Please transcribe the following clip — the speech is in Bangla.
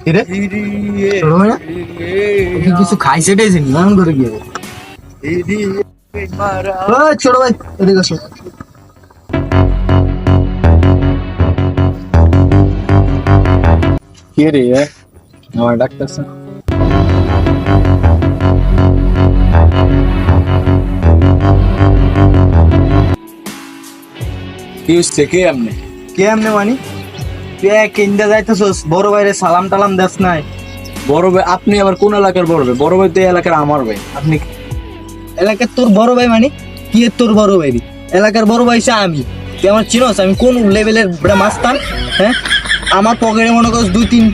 কিরে ছোট ভাই না তুই কিছু খাইছে টেছে নি এমন করে গিয়ে ছোট ভাই এদিকে আসো কে রে আমার ডাক্তার কি হচ্ছে কে আপনি? কেমনে মানি তুই কেন্দা যাইতেছস বড় ভাইরে সালাম টালাম দেস নাই বড় ভাই? আপনি আবার কোন এলাকার বড় ভাই? বড় ভাই তো এই এলাকার আমার ভাই। আপনি এলাকার তোর বড় ভাই মানে কি এর তোর বড় ভাই রে? এলাকার বড় ভাই সে আমি তুই আমার চিনস আমি কোন লেভেলের মাস্তান হ্যাঁ আমার পকেটে মনে করস 2-3